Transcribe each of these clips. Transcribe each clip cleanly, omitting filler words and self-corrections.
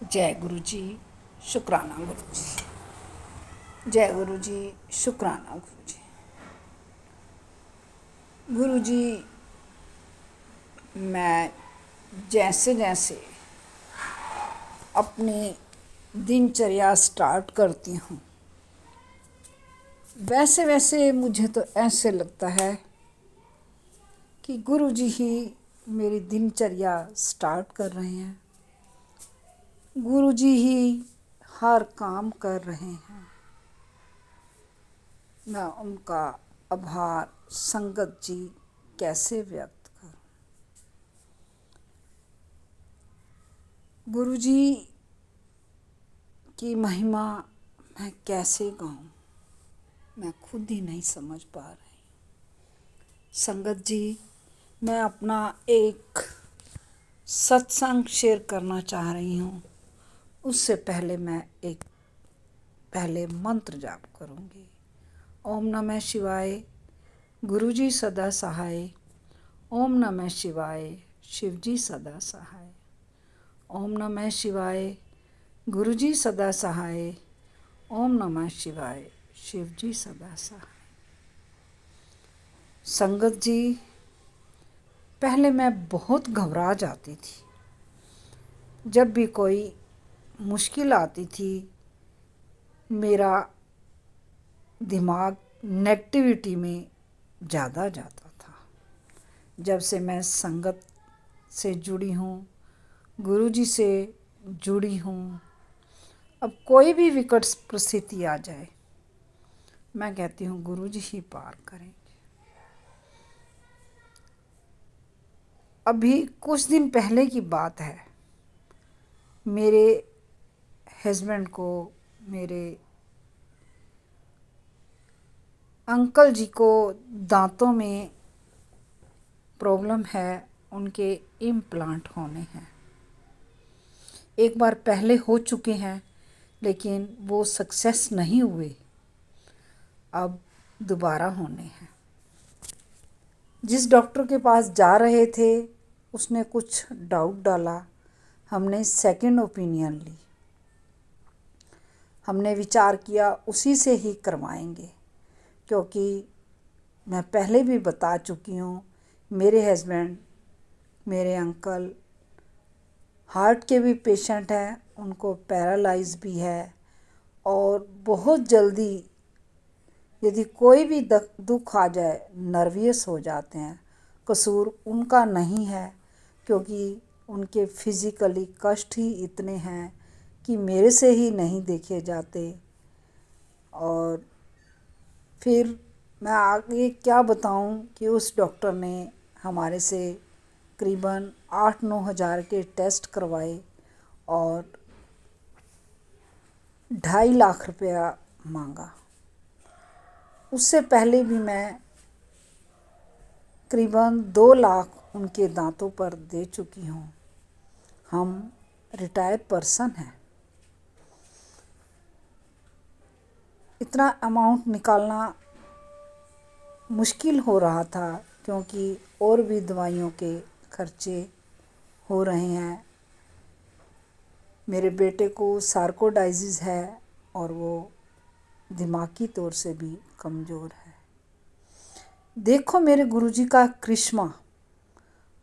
जय गुरु जी। शुक्राना गुरु जी। जय गुरु जी। शुक्राना गुरु जी। गुरु जी, मैं जैसे जैसे अपनी दिनचर्या स्टार्ट करती हूँ वैसे वैसे मुझे तो ऐसे लगता है कि गुरु जी ही मेरी दिनचर्या स्टार्ट कर रहे हैं। गुरु जी ही हर काम कर रहे हैं। मैं उनका आभार संगत जी कैसे व्यक्त करूं। गुरु जी की महिमा मैं कैसे गाऊं, मैं खुद ही नहीं समझ पा रही। संगत जी, मैं अपना एक सत्संग शेयर करना चाह रही हूँ। उससे पहले मैं एक मंत्र जाप करूँगी। ओम नमः शिवाय। गुरु जी सदा सहाय। ओम नमः शिवाय। शिव जी सदा सहाय। ओम नमः शिवाय। गुरु जी सदा सहाय। ओम नमः शिवाय। शिव जी सदा सहाय। संगत जी, पहले मैं बहुत घबरा जाती थी। जब भी कोई मुश्किल आती थी मेरा दिमाग नेगेटिविटी में ज़्यादा जाता था। जब से मैं संगत से जुड़ी हूँ, गुरु जी से जुड़ी हूँ, अब कोई भी विकट परिस्थिति आ जाए मैं कहती हूँ गुरु जी ही पार करेंगे। अभी कुछ दिन पहले की बात है, मेरे हस्बैंड को, मेरे अंकल जी को दांतों में प्रॉब्लम है, उनके इम्प्लांट होने हैं। एक बार पहले हो चुके हैं लेकिन वो सक्सेस नहीं हुए, अब दोबारा होने हैं। जिस डॉक्टर के पास जा रहे थे उसने कुछ डाउट डाला, हमने सेकंड ओपिनियन ली। हमने विचार किया उसी से ही करवाएंगे, क्योंकि मैं पहले भी बता चुकी हूँ मेरे हस्बैंड, मेरे अंकल हार्ट के भी पेशेंट हैं, उनको पैरालाइज भी है और बहुत जल्दी यदि कोई भी दुख आ जाए नर्वस हो जाते हैं। कसूर उनका नहीं है, क्योंकि उनके फिज़िकली कष्ट ही इतने हैं कि मेरे से ही नहीं देखे जाते। और फिर मैं आगे क्या बताऊं कि उस डॉक्टर ने हमारे से करीबन 8-9 हज़ार के टेस्ट करवाए और 2.5 लाख रुपया मांगा। उससे पहले भी मैं करीबन 2 लाख उनके दांतों पर दे चुकी हूँ। हम रिटायर्ड पर्सन हैं। इतना अमाउंट निकालना मुश्किल हो रहा था, क्योंकि और भी दवाइयों के खर्चे हो रहे हैं। मेरे बेटे को सार्कोडाइसिस है और वो दिमागी तौर से भी कमज़ोर है। देखो मेरे गुरुजी का करिश्मा।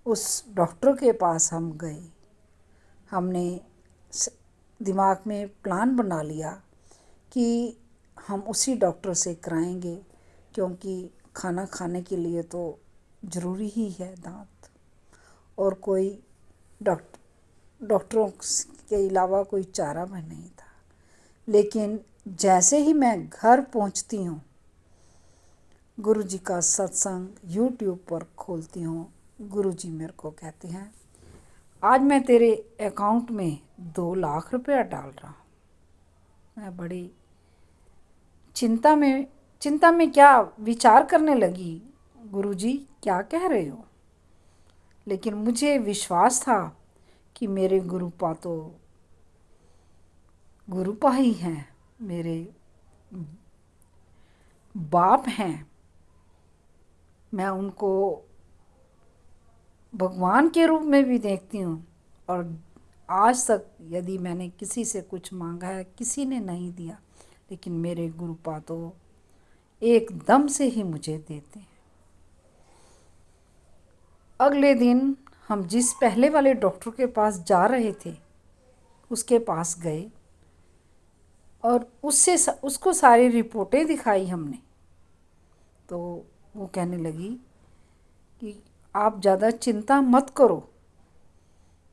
उस डॉक्टर के पास हम गए, हमने दिमाग में प्लान बना लिया कि हम उसी डॉक्टर से कराएंगे, क्योंकि खाना खाने के लिए तो ज़रूरी ही है दांत, और कोई डॉक्टरों के अलावा कोई चारा भी नहीं था। लेकिन जैसे ही मैं घर पहुंचती हूँ, गुरु जी का सत्संग यूट्यूब पर खोलती हूँ, गुरु जी मेरे को कहते हैं आज मैं तेरे अकाउंट में 2 लाख रुपया डाल रहा हूँ। मैं बड़ी चिंता में क्या विचार करने लगी, गुरु जी क्या कह रहे हो। लेकिन मुझे विश्वास था कि मेरे गुरुपा तो गुरुपा ही हैं, मेरे बाप हैं। मैं उनको भगवान के रूप में भी देखती हूँ और आज तक यदि मैंने किसी से कुछ मांगा है, किसी ने नहीं दिया, लेकिन मेरे गुरुपा तो एकदम से ही मुझे देते हैं। अगले दिन हम जिस पहले वाले डॉक्टर के पास जा रहे थे उसके पास गए और उसको सारी रिपोर्टें दिखाई हमने। तो वो कहने लगी कि आप ज़्यादा चिंता मत करो,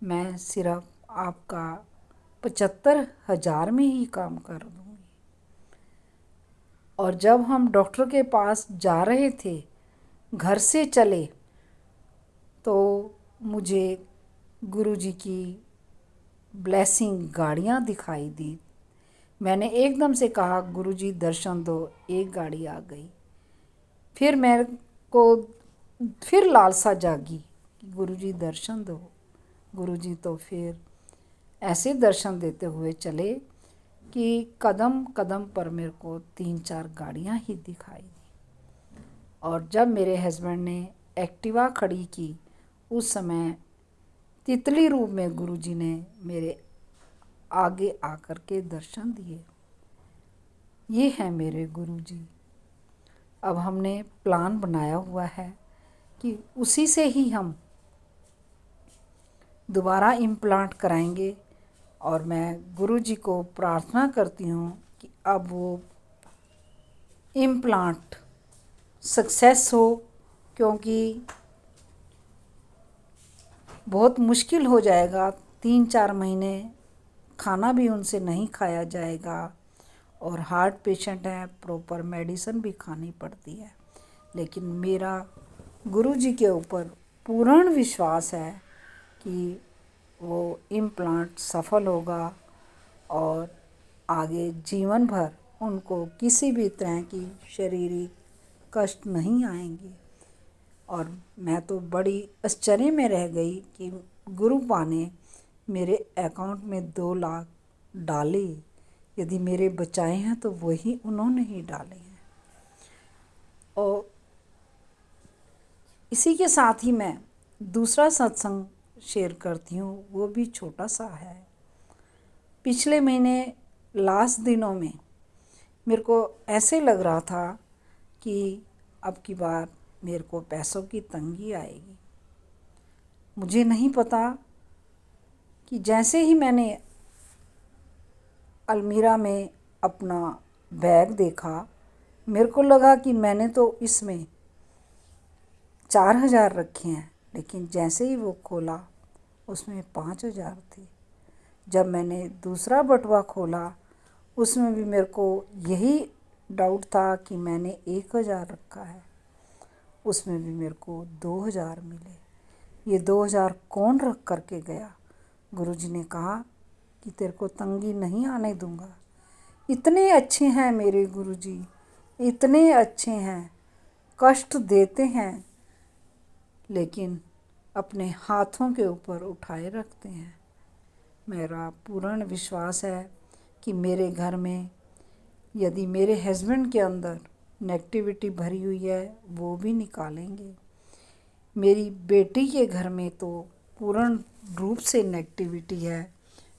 मैं सिर्फ आपका 75,000 में ही काम कर दूँगी। और जब हम डॉक्टर के पास जा रहे थे, घर से चले, तो मुझे गुरुजी की ब्लेसिंग गाड़ियाँ दिखाई दी। मैंने एकदम से कहा, गुरुजी दर्शन दो। एक गाड़ी आ गई। फिर मेरे को फिर लालसा जागी कि गुरुजी दर्शन दो। गुरुजी तो फिर ऐसे दर्शन देते हुए चले कि कदम कदम पर मेरे को 3-4 गाड़ियाँ ही दिखाई दी। और जब मेरे हस्बैंड ने एक्टिवा खड़ी की, उस समय तितली रूप में गुरुजी ने मेरे आगे आकर के दर्शन दिए। ये है मेरे गुरुजी। अब हमने प्लान बनाया हुआ है कि उसी से ही हम दोबारा इम्प्लांट कराएंगे। और मैं गुरुजी को प्रार्थना करती हूँ कि अब वो इम्प्लांट सक्सेस हो, क्योंकि बहुत मुश्किल हो जाएगा। 3-4 महीने खाना भी उनसे नहीं खाया जाएगा और हार्ट पेशेंट है, प्रॉपर मेडिसिन भी खानी पड़ती है। लेकिन मेरा गुरुजी के ऊपर पूर्ण विश्वास है कि वो इम्प्लांट सफल होगा और आगे जीवन भर उनको किसी भी तरह की शारीरिक कष्ट नहीं आएंगे। और मैं तो बड़ी आश्चर्य में रह गई कि गुरुपा ने मेरे अकाउंट में 2 लाख डाले। यदि मेरे बचाए हैं तो वही उन्होंने ही डाले हैं। और इसी के साथ ही मैं दूसरा सत्संग शेयर करती हूँ, वो भी छोटा सा है। पिछले महीने लास्ट दिनों में मेरे को ऐसे लग रहा था कि अब की बार मेरे को पैसों की तंगी आएगी। मुझे नहीं पता कि जैसे ही मैंने अलमीरा में अपना बैग देखा, मेरे को लगा कि मैंने तो इसमें 4,000 रखे हैं, लेकिन जैसे ही वो खोला उसमें 5,000 थे। जब मैंने दूसरा बटुआ खोला, उसमें भी मेरे को यही डाउट था कि मैंने 1,000 रखा है, उसमें भी मेरे को 2,000 मिले। ये 2,000 कौन रख करके गया? गुरुजी ने कहा कि तेरे को तंगी नहीं आने दूंगा। इतने अच्छे हैं मेरे गुरुजी, इतने अच्छे हैं, कष्ट देते हैं लेकिन अपने हाथों के ऊपर उठाए रखते हैं। मेरा पूर्ण विश्वास है कि मेरे घर में यदि मेरे हस्बैंड के अंदर नेगेटिविटी भरी हुई है, वो भी निकालेंगे। मेरी बेटी के घर में तो पूर्ण रूप से नेगेटिविटी है,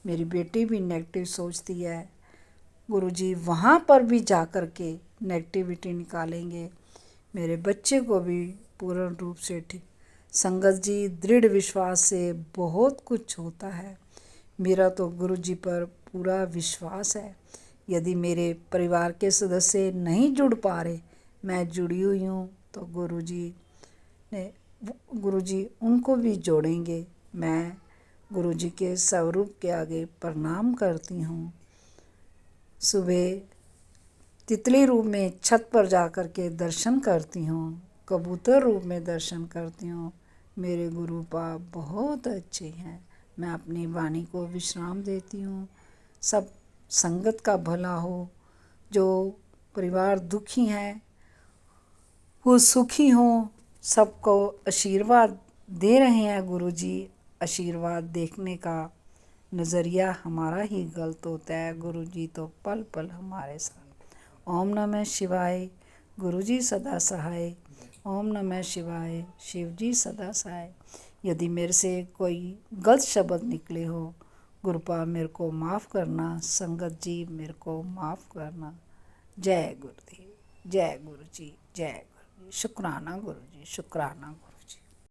मेरी बेटी भी नेगेटिव सोचती है। गुरुजी वहाँ पर भी जा कर के नेगेटिविटी निकालेंगे। मेरे बच्चे को भी पूर्ण रूप से ठीक। संगत जी, दृढ़ विश्वास से बहुत कुछ होता है। मेरा तो गुरुजी पर पूरा विश्वास है। यदि मेरे परिवार के सदस्य नहीं जुड़ पा रहे, मैं जुड़ी हुई हूँ, तो गुरुजी उनको भी जोड़ेंगे। मैं गुरुजी के स्वरूप के आगे प्रणाम करती हूँ। सुबह तितली रूप में छत पर जा कर के दर्शन करती हूँ, कबूतर रूप में दर्शन करती हूँ। मेरे गुरुपा बहुत अच्छे हैं। मैं अपनी वाणी को विश्राम देती हूँ। सब संगत का भला हो, जो परिवार दुखी हैं वो सुखी हों, सबको आशीर्वाद दे रहे हैं गुरुजी। आशीर्वाद देखने का नज़रिया हमारा ही गलत होता है। गुरुजी तो पल पल हमारे साथ। ओम नमः शिवाय। गुरुजी सदा सहाय। ओम नमः शिवाय। शिवजी सदा सहाय। यदि मेरे से कोई गलत शब्द निकले हो, गुरुपा मेरे को माफ़ करना, संगत जी मेरे को माफ़ करना। जय गुरुदेव, जय गुरु जी, जय गुरु जी। शुक्राना गुरु जी, शुक्राना गुरु।